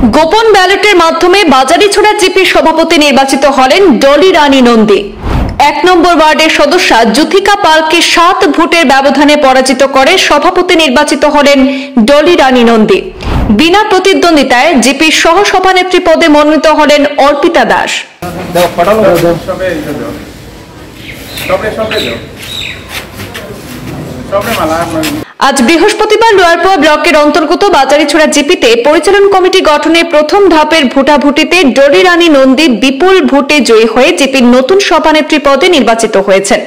গোপন ব্যালটের মাধ্যমে বাজারিছড়া জিপির সভাপতি নির্বাচিত হলেন ডলি রানী নন্দী। ১ নম্বর ওয়ার্ডের সদস্যা যুথিকা পালকে 7 ভোটের ব্যবধানে পরাজিত করে সভাপতি নির্বাচিত হলেন ডলি রানী নন্দী। বিনা প্রতিদ্বন্দ্বিতায় জিপির সহ সভানেত্রী পদে মনোনীত হলেন অর্পিতা দাস। আজ বৃহস্পতিবার লোয়ারপোয়া ব্লকের অন্তর্গত বাজারিছড়া জিপিতে পরিচালন কমিটি গঠনের প্রথম ধাপের ভোটাভুটিতে ডলি রানী নন্দী বিপুল ভোটে জয়ী হয়ে জিপির নতুন সভানেত্রী পদে নির্বাচিত হয়েছেন।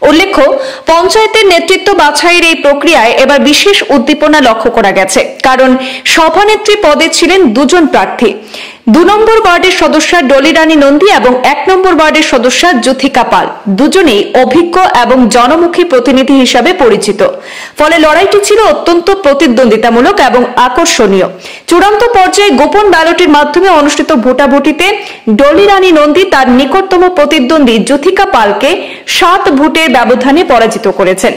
উল্লেখ্য, পঞ্চায়েতের নেতৃত্ব বাছাইয়ের এই প্রক্রিয়ায় এবার বিশেষ উদ্দীপনা লক্ষ্য করা গেছে, কারণ সভানেত্রী পদে ছিলেন 2 জন প্রার্থী। 2 নম্বর ওয়ার্ডের সদস্যা ডলি রানী নন্দী এবং 1 নম্বর ওয়ার্ডের সদস্যা যুথিকা পাল দুজনেই অভিজ্ঞ এবং জনমুখী প্রতিনিধি হিসাবে পরিচিত। ফলে লড়াইটি ছিল অত্যন্ত প্রতিদ্বন্দ্বিতামূলক এবং আকর্ষণীয়। চূড়ান্ত পর্যায়ে গোপন ব্যালটের মাধ্যমে অনুষ্ঠিত ভোটাভুটিতে ডলি রানী নন্দী তার নিকটতম প্রতিদ্বন্দ্বী যুথিকা পালকে 7 ভোটের ব্যবধানে পরাজিত করেছেন।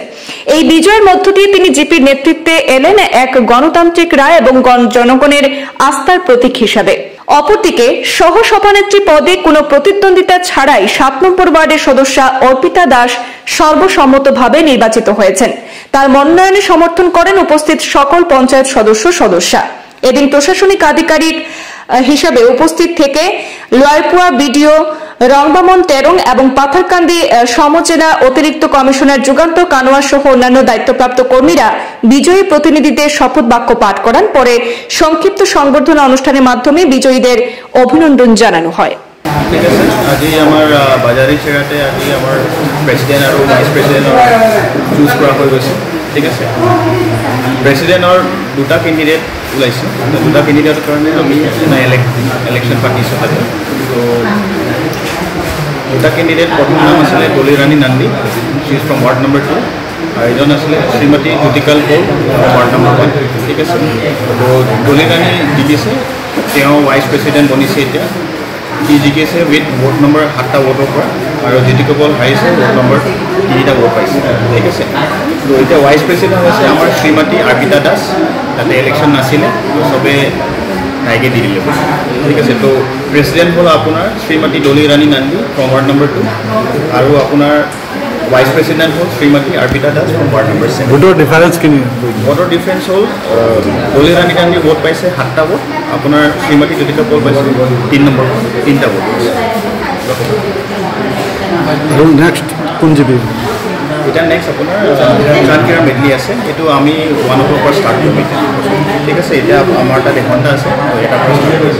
এই বিজয়ের মধ্য দিয়ে তিনি জিপির নেতৃত্বে এলেন এক গণতান্ত্রিক রায় এবং জনগণের আস্থার প্রতীক হিসাবে। অপরদিকে সহ সভানেত্রী পদে কোনো প্রতিদ্বন্দ্বিতা ছাড়াই 7 নম্বর ওয়ার্ডের সদস্যা অর্পিতা দাস সর্বসম্মতভাবে নির্বাচিত হয়েছেন। তার মনোনয়নে সমর্থন করেন উপস্থিত সকল পঞ্চায়েত সদস্যা। এদিন প্রশাসনিক আধিকারিক হিসাবে উপস্থিত থেকে লোয়ারপোয়া বিডিও রংবামন তেরং এবং পাথারকান্দি সমজেলা অতিরিক্ত কমিশনার যুগান্তর কানোয়া সহ অন্যান্য দায়িত্বপ্রাপ্ত কর্মীরা বিজয়ী প্রতিনিধিদের শপথ বাক্য পাঠ করান। পরে সংক্ষিপ্ত সংবর্ধনা অনুষ্ঠানের মাধ্যমে বিজয়ীদের অভিনন্দন জানানো হয়। আজি আমার বাজারিছড়াতে আজি আমার প্রেসিডেন্ট আর ভাইস প্রেসিডেন্ট চুজ করা হয়ে গেছে। ঠিক আছে, প্রেসিডেন্টর 2টা ক্যান্ডিডেট ওলাইছে। 2টা ক্যান্ডিডেটের কারণে আমি ইলেকশন পাতিছোঁ তাতে। তো 2টা ক্যান্ডিডেট প্রথম নাম আসলে Dolly Rani Nandi, she is from ward number 2, আর এজন আসলে শ্রীমতী যুথিকা পাল ওয়ার্ড নম্বর 1। ঠিক আছে, তো ডলি ৰাণী জিকিছে, তেওঁ ভাইস প্রেসিডেন্ট বনিছে। এতিয়া সি জিকিছে উইথ ভোট নম্বৰ 7টা ভোটৰ পৰা, আৰু যুথিকা পাল হাৰিছে ভোট নম্বৰ 3টা ভোট পাইছে। ঠিক আছে, তো এতিয়া ভাইস প্রেসিডেন্ট হৈছে আমাৰ শ্ৰীমতী অৰ্পিতা দাস। তাতে ইলেকশ্যন নাছিলে, তো চবে তাইকে দি দিলে। ঠিক আছে, তো প্রেসিডেন্ট হ'ল আপোনাৰ Shrimati Dolly Rani Nandi from ward number 2, আৰু আপোনাৰ ভাইস প্রেসিডেন্ট হ'ল Shrimati Arpita Das from ward number 7। ভোটৰ ডিফাৰেন্স কিনি? ভোটৰ ডিফাৰেন্স হ'ল ডলি ৰাণী নন্দী ভোট পাইছে 7টা ভোট, আপোনাৰ শ্ৰীমতী যুথিকা পাল পাইছে 3 নম্বৰ 3টা ভোট। আৰু নেক্সট কোন জিপি? এটা নেক্সট আপোনাৰ জানকিৰা মেডলি আছে, এইটো আমি 1 o'clock পৰা ষ্টাৰ্ট কৰিম। ঠিক আছে, এতিয়া আমাৰ তাত 1 ঘণ্টা আছে, তো এটা পৰা ষ্টাৰ্ট কৰিম।